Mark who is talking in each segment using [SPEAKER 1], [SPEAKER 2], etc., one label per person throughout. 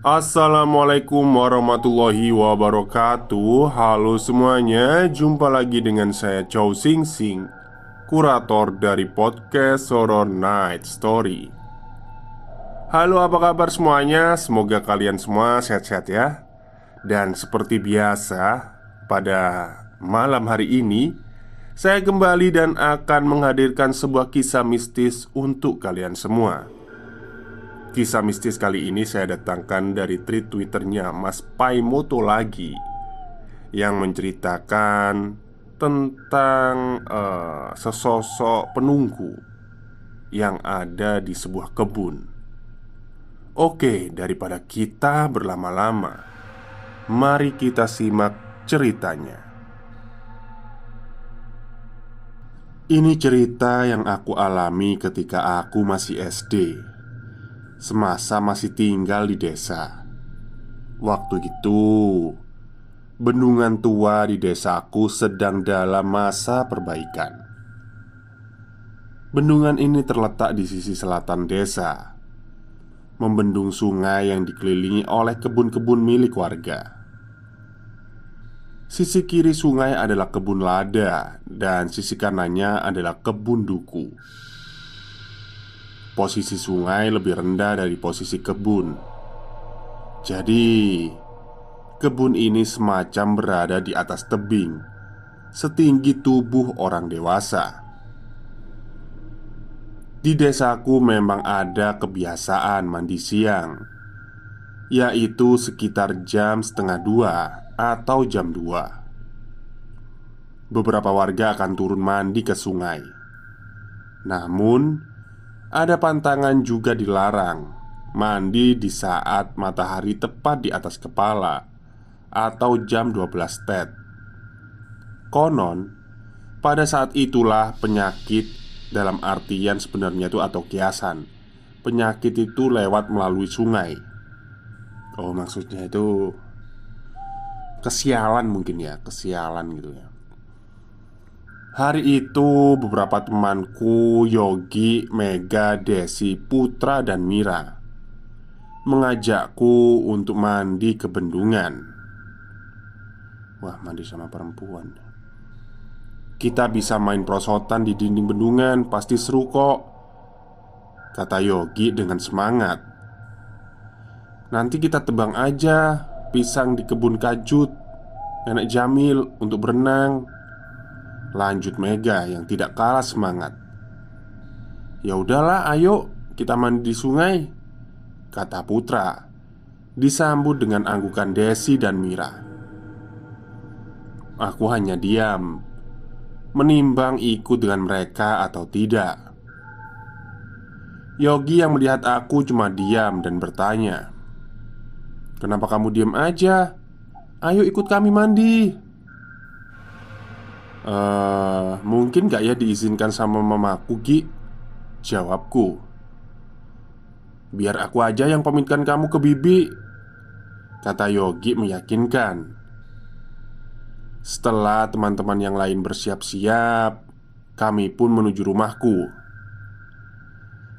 [SPEAKER 1] Assalamualaikum warahmatullahi wabarakatuh. Halo semuanya, jumpa lagi dengan saya Chow Sing Sing, kurator dari podcast Horror Night Story. Halo, apa kabar semuanya? Semoga kalian semua sehat-sehat ya. Dan seperti biasa, pada malam hari ini saya kembali dan akan menghadirkan sebuah kisah mistis untuk kalian semua. Kisah mistis kali ini saya datangkan dari tweet Twitternya Mas Paimoto lagi, yang menceritakan tentang sesosok penunggu yang ada di sebuah kebun. Oke, daripada kita berlama-lama, mari kita simak ceritanya. Ini cerita yang aku alami ketika aku masih SD, semasa masih tinggal di desa. Waktu itu, bendungan tua di desaku sedang dalam masa perbaikan. Bendungan ini terletak di sisi selatan desa, membendung sungai yang dikelilingi oleh kebun-kebun milik warga. Sisi kiri sungai adalah kebun lada, dan sisi kanannya adalah kebun duku. Posisi sungai lebih rendah dari posisi kebun. Jadi, kebun ini semacam berada di atas tebing, setinggi tubuh orang dewasa. Di desaku memang ada kebiasaan mandi siang, yaitu sekitar jam setengah dua atau jam 2. Beberapa warga akan turun mandi ke sungai. Namun, ada pantangan juga dilarang mandi di saat matahari tepat di atas kepala atau jam 12 tet. Konon, pada saat itulah penyakit, dalam artian sebenarnya itu atau kiasan, penyakit itu lewat melalui sungai. Oh, maksudnya itu kesialan mungkin ya, kesialan gitu ya. Hari itu beberapa temanku, Yogi, Mega, Desi, Putra, dan Mira, mengajakku untuk mandi ke bendungan. Wah, mandi sama perempuan. Kita bisa main prosotan di dinding bendungan, pasti seru kok, kata Yogi dengan semangat. Nanti kita tebang aja pisang di kebun kajut, Nenek Jamil, untuk berenang, lanjut Mega yang tidak kalah semangat. Ya udahlah, ayo kita mandi di sungai, kata Putra, disambut dengan anggukan Desi dan Mira. Aku hanya diam, menimbang ikut dengan mereka atau tidak. Yogi yang melihat aku cuma diam dan bertanya, "Kenapa kamu diam aja? Ayo ikut kami mandi." Mungkin gak ya diizinkan sama mamaku, Gi?" jawabku. "Biar aku aja yang pamitkan kamu ke bibi," kata Yogi meyakinkan. Setelah teman-teman yang lain bersiap-siap, kami pun menuju rumahku.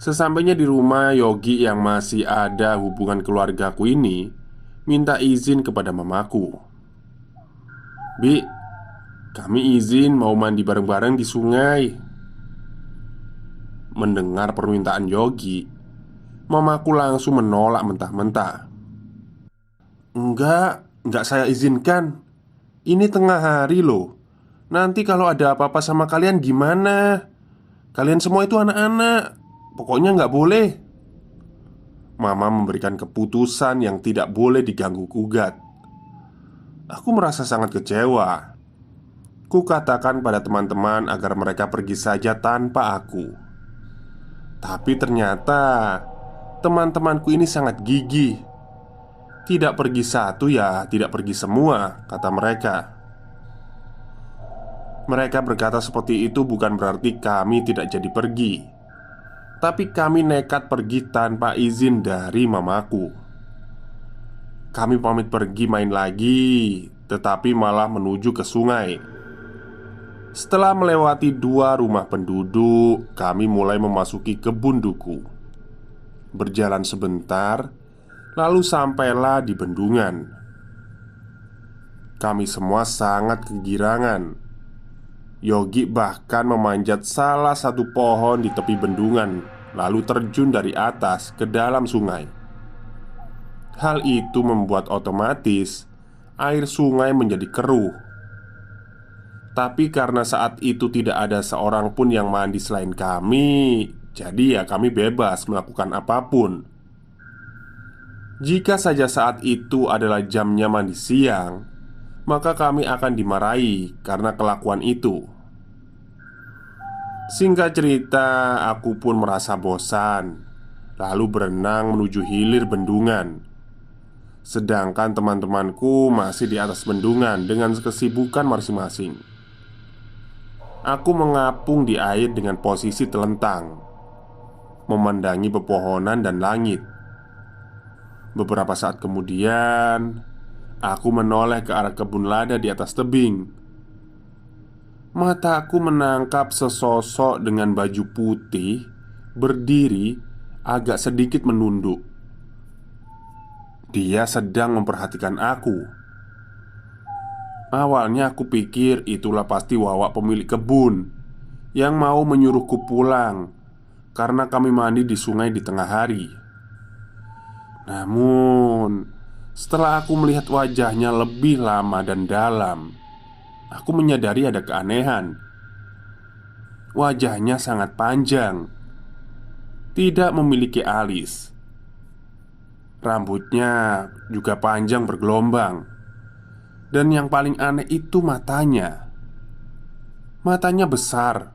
[SPEAKER 1] Sesampainya di rumah, Yogi yang masih ada hubungan keluargaku ini minta izin kepada mamaku. "Bi, kami izin mau mandi bareng-bareng di sungai." Mendengar permintaan Yogi, mamaku langsung menolak mentah-mentah. Enggak saya izinkan. Ini tengah hari loh. Nanti kalau ada apa-apa sama kalian gimana? Kalian semua itu anak-anak. Pokoknya nggak boleh." Mama memberikan keputusan yang tidak boleh diganggu-gugat. Aku merasa sangat kecewa. Ku katakan pada teman-teman agar mereka pergi saja tanpa aku. Tapi ternyata teman-temanku ini sangat gigih. Tidak pergi satu ya tidak pergi semua, kata mereka. Mereka berkata seperti itu bukan berarti kami tidak jadi pergi, tapi kami nekat pergi tanpa izin dari mamaku. Kami pamit pergi main lagi, tetapi malah menuju ke sungai. Setelah melewati 2 rumah penduduk, kami mulai memasuki kebun duku. Berjalan sebentar, Lalu sampailah di bendungan. Kami semua sangat kegirangan. Yogi bahkan memanjat salah satu pohon di tepi bendungan, lalu terjun dari atas ke dalam sungai. Hal itu membuat otomatis air sungai menjadi keruh. Tapi karena saat itu tidak ada seorang pun yang mandi selain kami, jadi ya kami bebas melakukan apapun. Jika saja saat itu adalah jamnya mandi siang, maka kami akan dimarahi karena kelakuan itu. Singkat cerita, aku pun merasa bosan, lalu berenang menuju hilir bendungan. Sedangkan teman-temanku masih di atas bendungan dengan kesibukan masing-masing. Aku mengapung di air dengan posisi telentang, memandangi pepohonan dan langit. Beberapa saat kemudian, aku menoleh ke arah kebun lada di atas tebing. Mataku menangkap sesosok dengan baju putih berdiri agak sedikit menunduk. Dia sedang memperhatikan aku. Awalnya aku pikir itulah pasti Wawak pemilik kebun yang mau menyuruhku pulang karena kami mandi di sungai di tengah hari. Namun, setelah aku melihat wajahnya lebih lama dan dalam, aku menyadari ada keanehan. Wajahnya sangat panjang, tidak memiliki alis. Rambutnya juga panjang bergelombang. Dan yang paling aneh itu matanya. Matanya besar,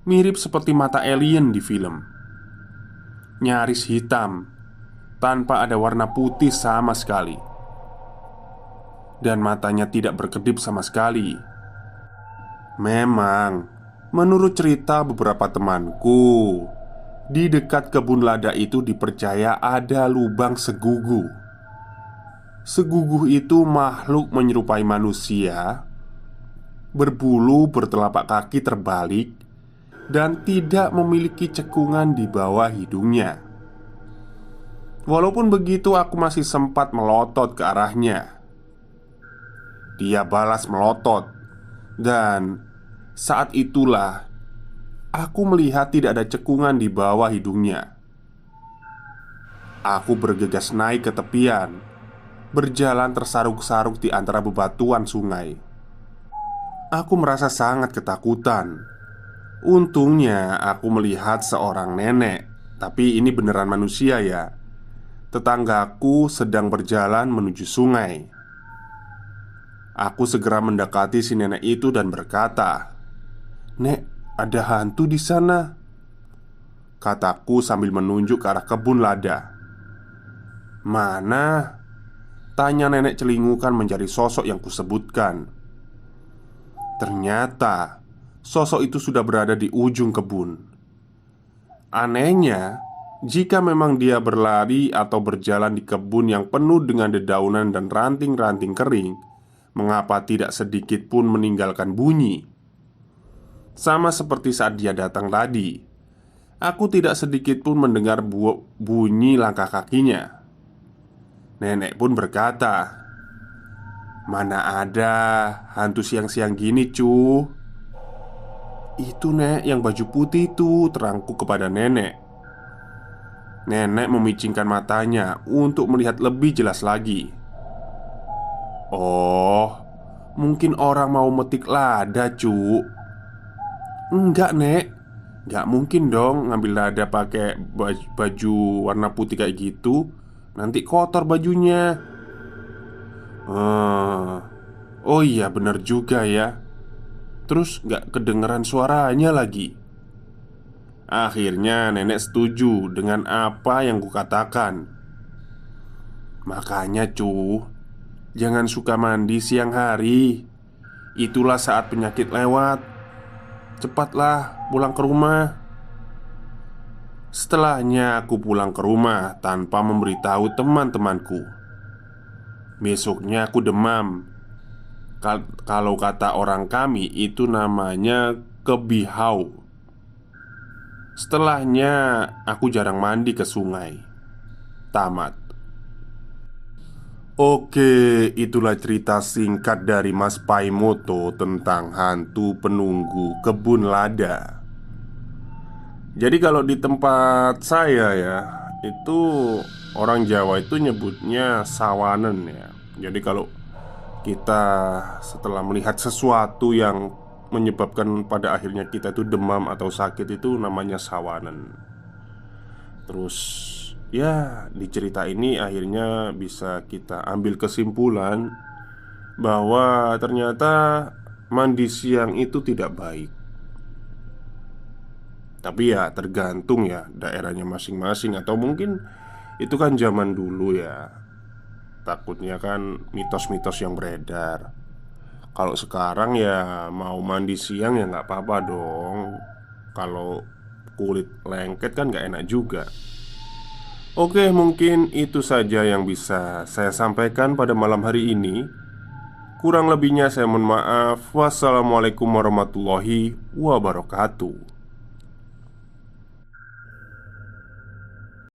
[SPEAKER 1] mirip seperti mata alien di film. Nyaris hitam, tanpa ada warna putih sama sekali. Dan matanya tidak berkedip sama sekali. Memang, menurut cerita beberapa temanku, di dekat kebun lada itu dipercaya ada lubang segugu. Segugu itu makhluk menyerupai manusia, berbulu bertelapak kaki terbalik, dan tidak memiliki cekungan di bawah hidungnya. Walaupun begitu, aku masih sempat melotot ke arahnya. Dia balas melotot, dan saat itulah aku melihat tidak ada cekungan di bawah hidungnya. Aku bergegas naik ke tepian, berjalan tersaruk-saruk di antara bebatuan sungai. Aku merasa sangat ketakutan. Untungnya aku melihat seorang nenek, tapi ini beneran manusia ya. Tetanggaku sedang berjalan menuju sungai. Aku segera mendekati si nenek itu dan berkata, "Nek, ada hantu di sana," kataku sambil menunjuk ke arah kebun lada. "Mana?" tanya nenek celingukan mencari sosok yang kusebutkan. Ternyata sosok itu sudah berada di ujung kebun. Anehnya, jika memang dia berlari atau berjalan di kebun yang penuh dengan dedaunan dan ranting-ranting kering, mengapa tidak sedikit pun meninggalkan bunyi? Sama seperti saat dia datang tadi, aku tidak sedikit pun mendengar bunyi langkah kakinya. Nenek pun berkata, "Mana ada hantu siang-siang gini, cu?" "Itu, Nek, yang baju putih itu," terangku kepada nenek. Nenek memicingkan matanya untuk melihat lebih jelas lagi. "Oh, mungkin orang mau metik lada, cu." "Enggak, Nek. Enggak mungkin dong ngambil lada pakai baju warna putih kayak gitu. Nanti kotor bajunya." Oh iya, bener juga ya. Terus gak kedengeran suaranya lagi." Akhirnya nenek setuju dengan apa yang kukatakan. "Makanya cu, jangan suka mandi siang hari. Itulah saat penyakit lewat. Cepatlah pulang ke rumah." Setelahnya aku pulang ke rumah tanpa memberitahu teman-temanku. Besoknya aku demam. Kalau kata orang kami itu namanya kebihau. Setelahnya aku jarang mandi ke sungai. Tamat. Oke, itulah cerita singkat dari Mas Paimoto tentang hantu penunggu kebun lada. Jadi kalau di tempat saya ya, itu orang Jawa itu nyebutnya sawanen ya. Jadi kalau kita setelah melihat sesuatu yang menyebabkan pada akhirnya kita itu demam atau sakit, itu namanya sawanen. Terus ya di cerita ini akhirnya bisa kita ambil kesimpulan bahwa ternyata mandi siang itu tidak baik. Tapi ya tergantung ya daerahnya masing-masing. Atau mungkin itu kan zaman dulu ya. Takutnya kan mitos-mitos yang beredar. Kalau sekarang ya mau mandi siang ya nggak apa-apa dong. Kalau kulit lengket kan nggak enak juga. Oke, mungkin itu saja yang bisa saya sampaikan pada malam hari ini. Kurang lebihnya saya mohon maaf. Wassalamualaikum warahmatullahi wabarakatuh.